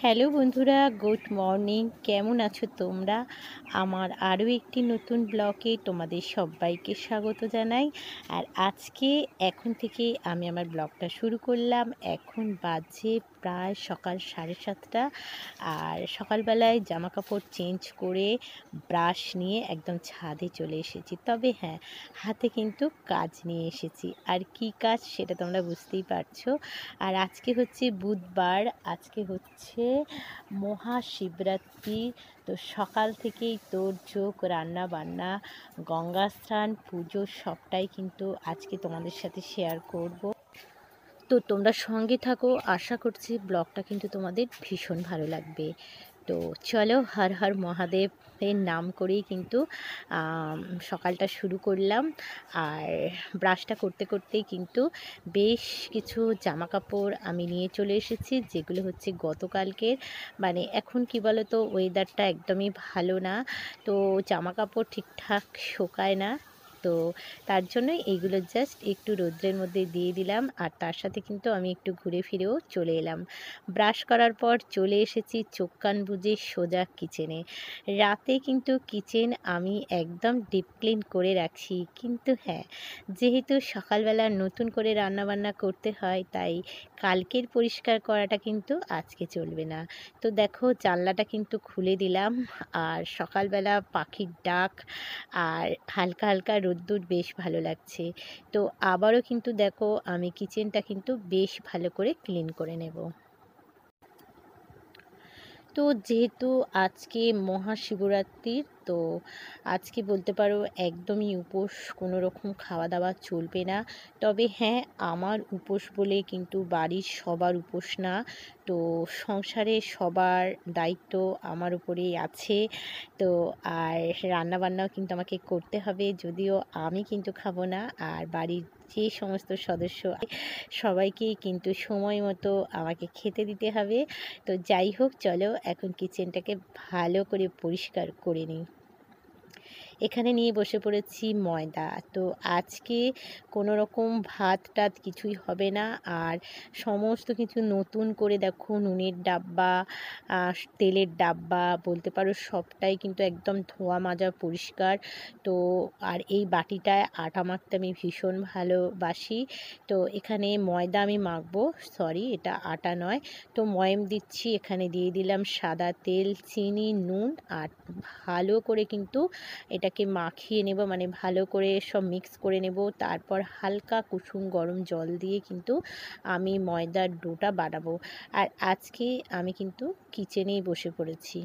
Hello বন্ধুরা, good morning. কেমন আছো তোমরা? আমার আরও একটি নতুন ব্লগে তোমাদের সবাইকে স্বাগত জানাই। আর আজকে এখন থেকে আমি আমার ব্লগটা শুরু করলাম। এখন বাজে প্রায় সকাল 7:30। আর সকালবেলায় জামা কাপড় চেঞ্জ করে ব্রাশ নিয়ে একদম ছাদে চলে এসেছি। তবে হ্যাঁ, হাতে কিন্তু কাজ নিয়ে এসেছি। আর কি কাজ সেটা তোমরা বুঝতেই পারছো। আর আজকে হচ্ছে বুধবার, আজকে হচ্ছে মহাশিবরাত্রি। তো সকাল থেকেই তোড়জোড়, রান্না বান্না, গঙ্গা স্নান, পুজো সবটাই কিন্তু আজকে তোমাদের সাথে শেয়ার করব। তো তোমরা সঙ্গে থাকো, আশা করছি ব্লগটা কিন্তু তোমাদের ভীষণ ভালো লাগবে। তো চলো, হর হর মহাদেবের নাম করেই কিন্তু সকালটা শুরু করলাম। আর ব্রাশটা করতে করতেই কিন্তু বেশ কিছু জামা কাপড় আমি নিয়ে চলে এসেছি, যেগুলো হচ্ছে গতকালকের। মানে এখন কি বলো তো, ওয়েদারটা একদমই ভালো না, তো জামা কাপড় ঠিকঠাক শোকায় না। তো তার জন্য এইগুলো জাস্ট একটু রোদ্রের মধ্যে দিয়ে দিলাম। আর তার সাথে কিন্তু আমি একটু ঘুরে ফিরেও চলে এলাম। ব্রাশ করার পর চলে এসেছি চোখ কান বুজে সোজা কিচেনে। রাতে কিন্তু কিচেন আমি একদম ডিপ ক্লিন করে রাখছি, কিন্তু হ্যাঁ, যেহেতু সকালবেলা নতুন করে রান্নাবান্না করতে হয়, তাই কালকের পরিষ্কার করাটা কিন্তু আজকে চলবে না। তো দেখো, জানলাটা কিন্তু খুলে দিলাম। আর সকালবেলা পাখির ডাক আর হালকা হালকা রোদ্দুর বেশ ভালো লাগছে। তো আবারও কিন্তু দেখো, আমি কিচেনটা কিন্তু বেশ ভালো করে ক্লিন করে নেব। তো যেহেতু আজকে মহাশিবরাত্রির, তো আজকে বলতে পারো একদমই উপোস, কোনো রকম খাওয়া দাওয়া চলবে না। তবে হ্যাঁ, আমার উপোস বলে কিন্তু বাড়ির সবার উপোস না। তো সংসারে সবার দায়িত্ব আমার উপরেই আছে। তো আর রান্নাবান্নাও কিন্তু আমাকে করতে হবে, যদিও আমি কিন্তু খাবো না। আর বাড়ির যে সমস্ত সদস্য সবাইকেই কিন্তু সময় মতো আমাকে খেতে দিতে হবে। তো যাই হোক, চলো এখন কিচেনটাকে ভালো করে পরিষ্কার করে নিই। এখানে নিয়ে বসে পড়েছি ময়দা। তো আজকে কোনো রকম ভাত টাত কিছুই হবে না। আর সমস্ত কিছু নতুন করে দেখো, নুনের ডাব্বা, তেলের ডাব্বা বলতে পারো সবটাই কিন্তু একদম ধোয়া মাজা পরিষ্কার। তো আর এই বাটিটায় আটা মাখতে আমি ভীষণ ভালোবাসি। তো এখানে ময়দা আমি মাখবো, সরি এটা আটা নয়। তো ময়াম দিচ্ছি, এখানে দিয়ে দিলাম সাদা তেল, চিনি, নুন। আর ভালো করে কিন্তু এটাকে মাখিয়ে নেব, মানে ভালো করে সব মিক্স করে নেব। তারপর হালকা কুসুম গরম জল দিয়ে কিন্তু আমি ময়দার ডোটা বানাবো। আর আজকে আমি কিন্তু কিচেনেই বসে পড়েছি।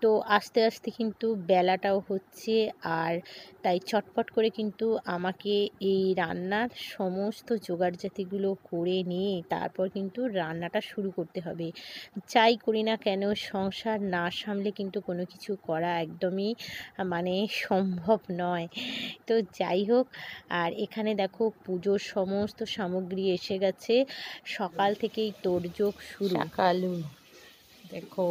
তো আস্তে আস্তে কিন্তু বেলাটাও হচ্ছে। আর তাই চটপট করে কিন্তু আমাকে এই রান্নার সমস্ত জোগাড়জাতিগুলো করে নিয়ে তারপর কিন্তু রান্নাটা শুরু করতে হবে। যাই করি না কেন, সংসার না সামলে কিন্তু কোনো কিছু করা একদমই মানে সম্ভব নয়। তো যাই হোক, আর এখানে দেখো পুজোর সমস্ত সামগ্রী এসে গেছে। সকাল থেকেই তোড়জোড় শুরু। সকালু দেখো,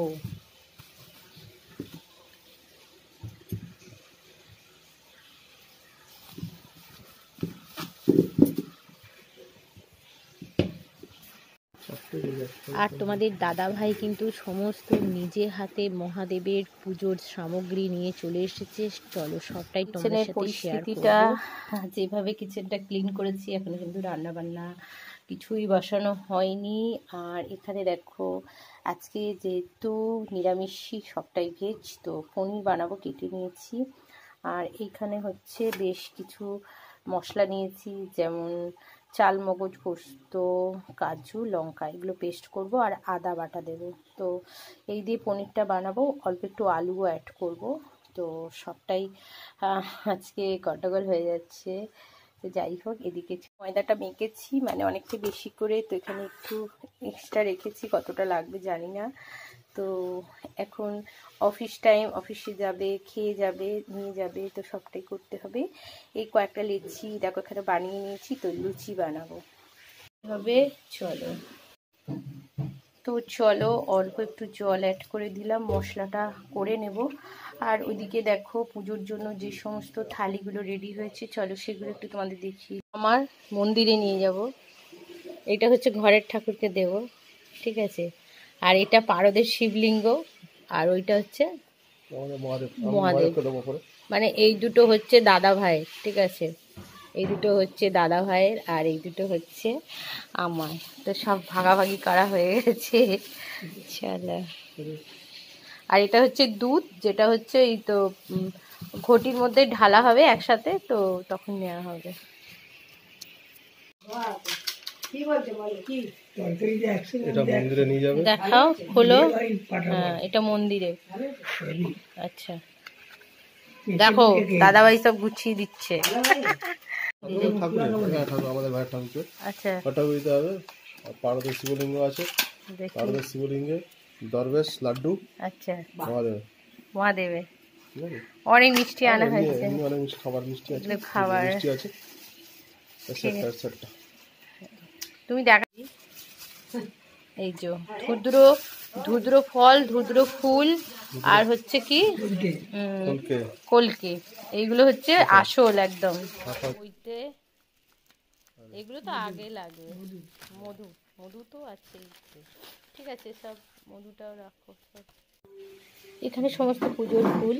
আর তোমাদের দাদা ভাই কিন্তু সমস্ত নিজে হাতে মহাদেবের পুজোর সামগ্রী নিয়ে চলে এসেছে। চলো সবটাই তোমাদের সাথে শেয়ার করব। যেভাবে কিচেনটা ক্লিন করেছি, এখনো কিন্তু রান্না বান্না কিছুই বসানো হয়নি। আর এখানে দেখো, আজকে যেহেতু নিরামিষই, সবটাই ভেজ, তো পনির বানাবো, কেটে নিয়েছি। আর এইখানে হচ্ছে বেশ কিছু মশলা নিয়েছি, যেমন চাল, মগজ, পোস্ত, কাজু, লঙ্কা, এগুলো পেস্ট করব। আর আদা বাটা দেব। তো এই দিয়ে পনিরটা বানাবো, অল্প একটু আলুও অ্যাড করব। তো সবটাই আজকে গন্ডগোল হয়ে যাচ্ছে। তো যাই হোক, এদিকে ময়দাটা মেখেছি, মানে অনেকটা বেশি করে, তো এখানে একটু এক্সট্রা রেখেছি, কতটা লাগবে জানি না। তো এখন অফিস টাইম, অফিসে যাবে, খেয়ে যাবে, নিয়ে যাবে, তো সবটাই করতে হবে। এই কয়েকটা লুচি দেখো এখানে বানিয়ে নিয়েছি, তো লুচি বানাবো হবে। চলো, তো চলো অল্প একটু জল অ্যাড করে দিলাম, মশলাটা করে নেব। আর ওইদিকে দেখো, পুজোর জন্য যে সমস্ত থালিগুলো রেডি হয়েছে, চলো সেগুলো একটু তোমাদের দেখি। আমার মন্দিরে নিয়ে যাব। এটা হচ্ছে ঘরের ঠাকুরকে দেব, ঠিক আছে। আর এটা পারদের শিবলিঙ্গ, আর ওইটা হচ্ছে মহাদেব। মানে এই দুটো হচ্ছে দাদা ভাইয়ের, ঠিক আছে। এই দুটো হচ্ছে দাদা ভাইয়ের আর এই দুটো হচ্ছে আমার। তো সব ভাগাভাগি করা হয়ে গেছে। চলো। আর এটা হচ্ছে দুধ, যেটা হচ্ছে এই তো ঘটির মধ্যে ঢালা হবে একসাথে, তো তখন নেওয়া হবে। দেখাও, খোলো। হ্যাঁ, এটা মন্দিরে। আচ্ছা, দেখো দাদাভাই সব গুছিয়ে দিচ্ছে। আচ্ছা, পার্বতী শিবলিঙ্গ আছে, পার্বতী শিবলিঙ্গে দরবেশ লাড্ডু। আচ্ছা, মহাদেবে অনেক মিষ্টি আনা হয়েছে, অনেক মিষ্টি খাবার, মিষ্টি আছে, খাবার মিষ্টি আছে। তুমি দেখা, এই যে ধুদ্র ফল, ধুদ্র ফুল, আর হচ্ছে কি কলকে, এইগুলো হচ্ছে আসল একদম। ওইতে এগুলো তো আগে লাগে। মধু, মধু তো আছে, ঠিক আছে, সব মধুটাও রাখো সব। এখানে সমস্ত পুজোর ফুল।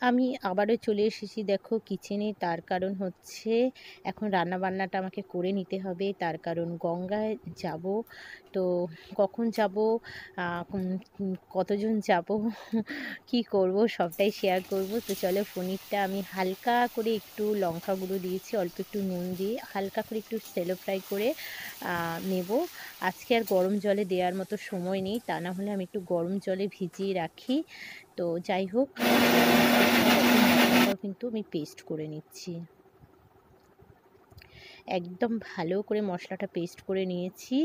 আমি আবারও চলে এসেছি দেখো কিচেনে। তার কারণ হচ্ছে এখন রান্না বান্নাটা আমাকে করে নিতে হবে, তার কারণ গঙ্গায় যাব। তো কখন যাব, কতজন যাব, কি করব, সবটাই শেয়ার করব। তো চলো, পনিরটা আমি হালকা করে একটু লঙ্কা গুঁড়ো দিয়েছি, অল্প একটু নুন দিয়ে হালকা করে একটু স্যালো ফ্রাই করে নেব। আজকে আর গরম জলে দেওয়ার মতো সময় নেই, তা না হলে আমি একটু গরম জলে ভিজিয়ে রাখি। তো যাই হোক, কিন্তু আমি পেস্ট করে নিচ্ছি, একদম ভালো করে মশলাটা পেস্ট করে নিয়েছি।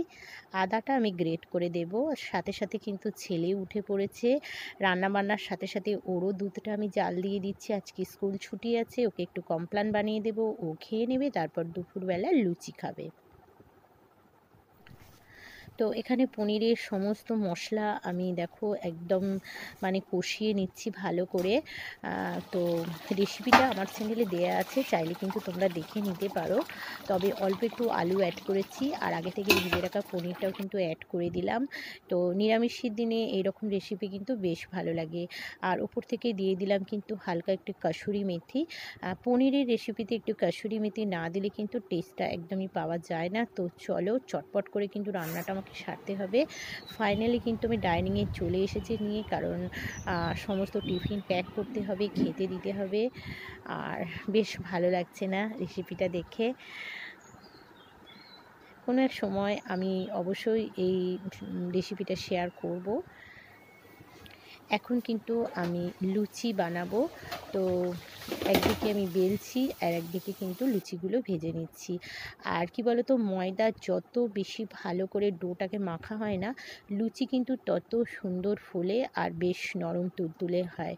আদাটা আমি গ্রেট করে দেব। সাথে সাথে কিন্তু ছেলে উঠে পড়েছে, রান্না বান্নার সাথে সাথে ওরও দুধটা আমি জাল দিয়ে দিচ্ছি। আজকে স্কুল ছুটি আছে, ওকে একটু কমপ্লান বানিয়ে দেব, ও খেয়ে নেবে, তারপর দুপুরবেলা লুচি খাবে। তো এখানে পনিরের সমস্ত মশলা আমি দেখো একদম মানে কষিয়ে নিচ্ছি ভালো করে। তো রেসিপিটা আমার চ্যানেলে দেয়া আছে, চাইলে কিন্তু তোমরা দেখে নিতে পারো। তবে অল্প একটু আলু অ্যাড করেছি, আর আগে থেকে ভিজে রাখা পনিরটাও কিন্তু অ্যাড করে দিলাম। তো নিরামিষের দিনে এইরকম রেসিপি কিন্তু বেশ ভালো লাগে। আর ওপর থেকে দিয়ে দিলাম কিন্তু হালকা একটু কাসুরি মেথি। পনিরের রেসিপিতে একটু কাসুরি মেথি না দিলে কিন্তু টেস্টটা একদমই পাওয়া যায় না। তো চলো, চটপট করে কিন্তু রান্নাটা সারতে হবে। ফাইনালি কিন্তু আমি ডাইনিংয়ে চলে এসেছি নিয়ে, কারণ সমস্ত টিফিন প্যাক করতে হবে, খেতে দিতে হবে। আর বেশ ভালো লাগছে না রেসিপিটা দেখে। কোনো এক সময় আমি অবশ্যই এই রেসিপিটা শেয়ার করব। এখন কিন্তু আমি লুচি বানাবো। তো একদিকে আমি বেলছি আর একদিকে কিন্তু লুচিগুলো ভেজে নিচ্ছি। আর কি বলো তো, ময়দা যত বেশি ভালো করে ডোটাকে মাখা হয় না, লুচি কিন্তু তত সুন্দর ফোলে আর বেশ নরম তুলতুলে হয়।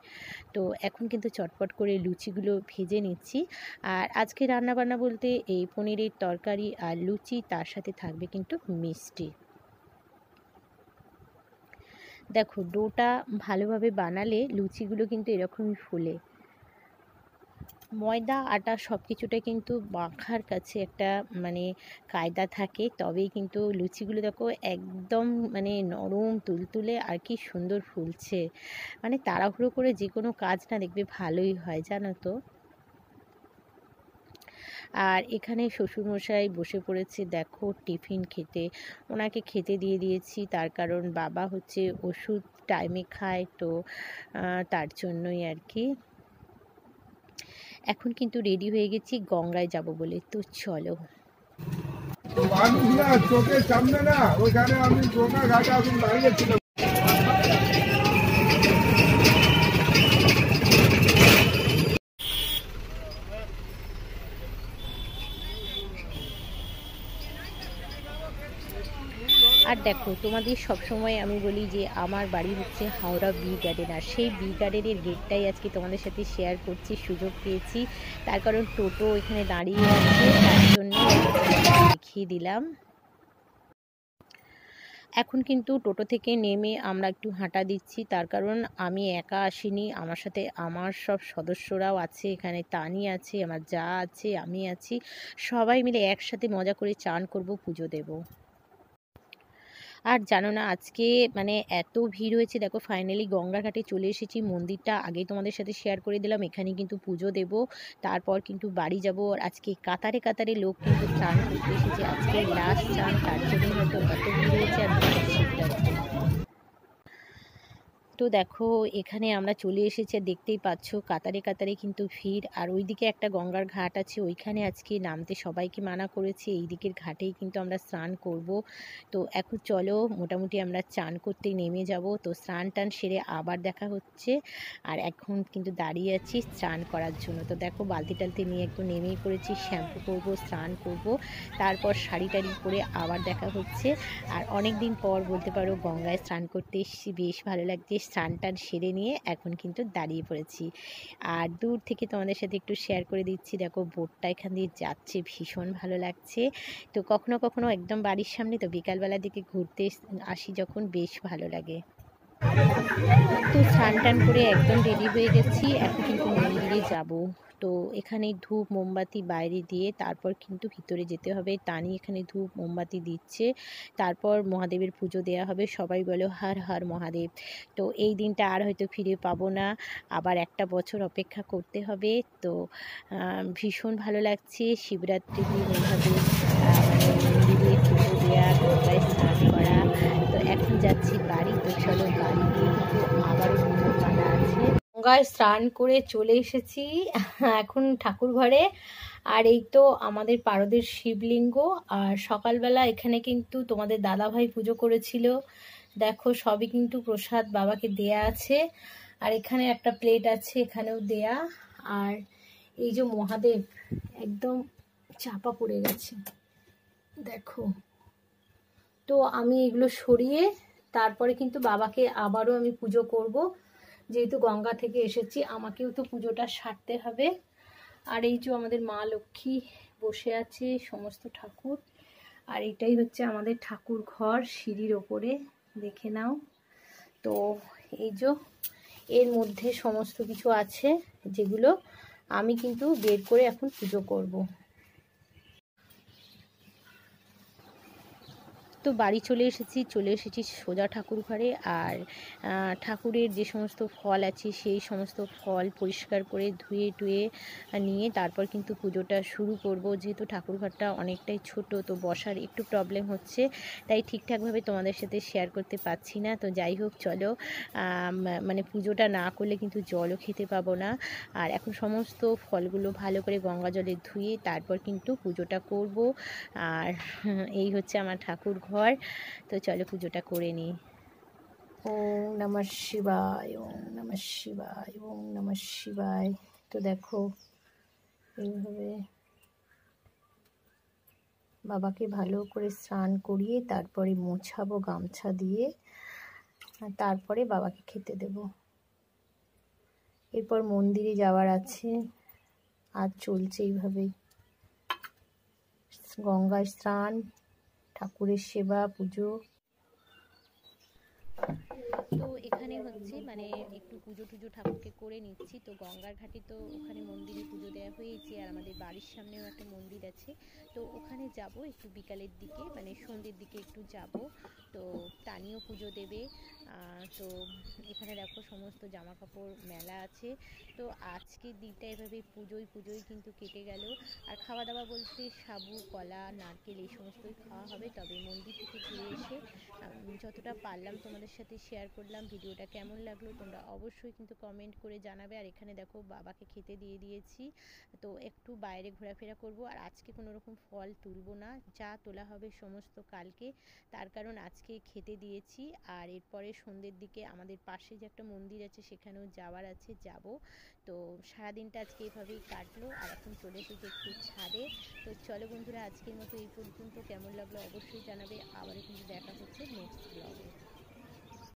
তো এখন কিন্তু চটপট করে লুচিগুলো ভেজে নিচ্ছি। আর আজকে রান্নাবান্না বলতে এই পনিরের তরকারি আর লুচি, তার সাথে থাকবে কিন্তু মিষ্টি। দেখো, ডোটা ভালোভাবে বানালে লুচিগুলো কিন্তু এরকমই ফুলে। ময়দা আটা সব কিছুটা কিন্তু মাখার কাছে একটা মানে কায়দা থাকে, তবেই কিন্তু লুচিগুলো দেখো একদম মানে নরম তুলতুলে আর কি সুন্দর ফুলছে। মানে তাড়াহুড়ো করে যে কোনো কাজ না দেখবে ভালোই হয়, জানো তো। আর এখানে শ্বশুরমশাই বসে পড়েছে দেখো টিফিন খেতে। ওনাকে খেতে দিয়ে দিয়েছি, তার কারণ বাবা হচ্ছে ওষুধ টাইমে খায়, তো তার জন্যই আর কি। এখন কিন্তু রেডি হয়ে গেছি গঙ্গায় যাব বলে। তো চলো। চোখের সামনে না, ওইখানে আমি গঙ্গা ঘাটে আমি দাঁড়িয়েছিলাম। আর দেখো, তোমাদের সবসময় আমি বলি যে আমার বাড়ি হচ্ছে হাওড়া বি গার্ডেন, আর সেই বি গার্ডেনের গেটটাই আজকে তোমাদের সাথে শেয়ার করছি, সুযোগ পেয়েছি। তার কারণ টোটো এখানে দাঁড়িয়ে আছে, তার জন্য দেখিয়ে দিলাম। এখন কিন্তু টোটো থেকে নেমে আমরা একটু হাঁটা দিচ্ছি, তার কারণ আমি একা আসিনি, আমার সাথে আমার সব সদস্যরাও আছে, এখানে তানি আছে, আমার যা আছে, আমি আছি, সবাই মিলে একসাথে মজা করে চান করব, পুজো দেব। আর জানো না আজকে মানে এত ভিড় হয়েছে, দেখো ফাইনালি গঙ্গার ঘাটে চলে এসেছি। মন্দিরটা আগেই তোমাদের সাথে শেয়ার করে দিলাম, এখানে কিন্তু পুজো দেব, তারপর কিন্তু বাড়ি যাব। আর আজকে কাতারে কাতারে লোক কিন্তু স্নান করতে এসেছে, আজকে লাস্ট স্নান, তার জন্যই হয়তো এত ভিড় হয়েছে। আর মহাশিবরাত্রি তো দেখো এখানে আমরা চলে এসেছি, আর দেখতেই পাচ্ছ কাতারে কাতারে কিন্তু ভিড়। আর ওইদিকে একটা গঙ্গার ঘাট আছে, ওইখানে আজকে নামতে সবাইকে মানা করেছে, এই দিকের ঘাটেই কিন্তু আমরা স্নান করব। তো এখন চলো মোটামুটি আমরা চান করতে নেমে যাব। তো স্নান টান সেরে আবার দেখা হচ্ছে। আর এখন কিন্তু দাঁড়িয়ে আছি স্নান করার জন্য। তো দেখো বালতি টালতি নিয়ে একটু নেমেই পড়েছি, শ্যাম্পু করব, স্নান করব, তারপর শাড়ি টাড়ি পরে আবার দেখা হচ্ছে। আর অনেক দিন পর বলতে পারো গঙ্গায় স্নান করতে এসেছি, বেশ ভালো লাগছে। স্নান টান সেরে নিয়ে এখন কিন্তু দাঁড়িয়ে পড়েছি, আর দূর থেকে তোমাদের সাথে একটু শেয়ার করে দিচ্ছি। দেখো বোটটা এখান দিয়ে যাচ্ছে, ভীষণ ভালো লাগছে। তো কখনো কখনো একদম বাড়ির সামনে তো বিকালবেলার দিকে ঘুরতে আসি যখন, বেশ ভালো লাগে। তো স্নান টান করে একদম রেডি হয়ে গেছি, এখন কিন্তু মন্দিরে যাব। তো এখানে ধূপ মোমবাতি বাইরে দিয়ে তারপর কিন্তু ভিতরে যেতে হবে। টানি এখানে ধূপ মোমবাতি দিচ্ছে, তারপর মহাদেবের পুজো দেওয়া হবে। সবাই বলো হর হর মহাদেব। তো এই দিনটা আর হয়তো ফিরে পাবো না, আবার একটা বছর অপেক্ষা করতে হবে। তো ভীষণ ভালো লাগছে শিবরাত্রির দিন এইভাবে মানে মন্দিরে পুজো দেওয়া, গঙ্গায় স্নান করা। তো এখন যাচ্ছি বাড়ি, তো চলো বাড়ি গিয়ে কিন্তু আবারও পুজোর পালা আছে। গঙ্গায় স্নান করে চলে এসেছি এখন ঠাকুর ঘরে। আর এই তো আমাদের পারদের শিবলিঙ্গ। আর সকালবেলা এখানে কিন্তু তোমাদের দাদাভাই পুজো করেছিল, দেখো সবই কিন্তু প্রসাদ বাবাকে দেয়া আছে। আর এখানে একটা প্লেট আছে, এখানেও দেয়া। আর এই যে মহাদেব একদম চাপা পড়ে গেছে দেখো। তো আমি এগুলো সরিয়ে তারপরে কিন্তু বাবাকে আবারও আমি পুজো করব, যেহেতু গঙ্গা থেকে এসেছি আমাকেও তো পুজোটা সারতে হবে। আর এই যে আমাদের মা লক্ষ্মী বসে আছে, সমস্ত ঠাকুর। আর এটাই হচ্ছে আমাদের ঠাকুর ঘর, সিঁড়ির ওপরে দেখে নাও। তো এই যে এর মধ্যে সমস্ত কিছু আছে, যেগুলো আমি কিন্তু বের করে এখন পুজো করব। তো বাড়ি চলে এসেছি সোজা ঠাকুর ঘরে। আর ঠাকুরের যে সমস্ত ফল আছে সেই সমস্ত ফল পরিষ্কার করে ধুয়ে টুয়ে নিয়ে তারপর কিন্তু পুজোটা শুরু করব। যেহেতু ঠাকুর ঘরটা অনেকটাই ছোট, তো বসার একটু প্রবলেম হচ্ছে, তাই ঠিকঠাকভাবে তোমাদের সাথে শেয়ার করতে পারছি না। তো যাই হোক চলো, মানে পুজোটা না করলে কিন্তু জলও খেতে পাবো না। আর এখন সমস্ত ফলগুলো ভালো করে গঙ্গা জলে ধুয়ে তারপর কিন্তু পুজোটা করব। আর এই হচ্ছে আমার ঠাকুর ঘর। তো চলো পুজোটা করে নিই। ওম নমঃ শিবায়, ওম নমঃ শিবায়, ওম নমঃ শিবায়। তো দেখো এইভাবে বাবাকে ভালো করে স্নান করিয়ে তারপরে মোছাবো গামছা দিয়ে, আর তারপরে বাবাকে খেতে দেব। এরপর মন্দিরে যাওয়ার আছে, আর চলছে এইভাবেই গঙ্গায় স্নান, ঠাকুরের সেবা, পুজো। তো এখানে হচ্ছে মানে একটু পুজো টুজো ঠাকুরকে করে নিচ্ছি। তো গঙ্গার ঘাটে তো ওখানে মন্দিরে পুজো দেওয়া হয়েছে, আর আমাদের বাড়ির সামনেও একটা মন্দির আছে, তো ওখানে যাব একটু বিকালের দিকে, মানে সন্ধ্যের দিকে একটু যাব। তো টানিও পুজো দেবে। তো এখানে দেখো সমস্ত জামা কাপড় মেলা আছে। তো আজকের দিনটা এভাবে পুজোয় কিন্তু কেটে গেল। আর খাওয়া দাওয়া বলতে সাবু কলা নারকেল এই সমস্তই খাওয়া হবে। তবে মন্দির থেকে ঘুরে এসে যতটা পারলাম তোমাদের সাথে শেয়ার করলাম। ভিডিওটা কেমন লাগলো তোমরা অবশ্যই কিন্তু কমেন্ট করে জানাবে। আর এখানে দেখো বাবাকে খেতে দিয়ে দিয়েছি, তো একটু বাইরে ঘোরাফেরা করব। আর আজকে কোনো রকম ফল তুলবো না, যা তোলা হবে সমস্ত কালকে, তার কারণ আজকে খেতে দিয়েছি। আর এরপরে সন্ধ্যের দিকে আমাদের পাশে যে একটা মন্দির আছে সেখানেও যাওয়ার আছে, যাব। তো সারাদিনটা আজকে এভাবেই কাটলো। আর এখন চলে এসেছি একটু ছাদে। তো চলো বন্ধুরা আজকের মতো এই পর্যন্ত, কেমন লাগলো অবশ্যই জানাবে। আবারও কিন্তু দেখা হচ্ছে নেক্সট ব্লগে।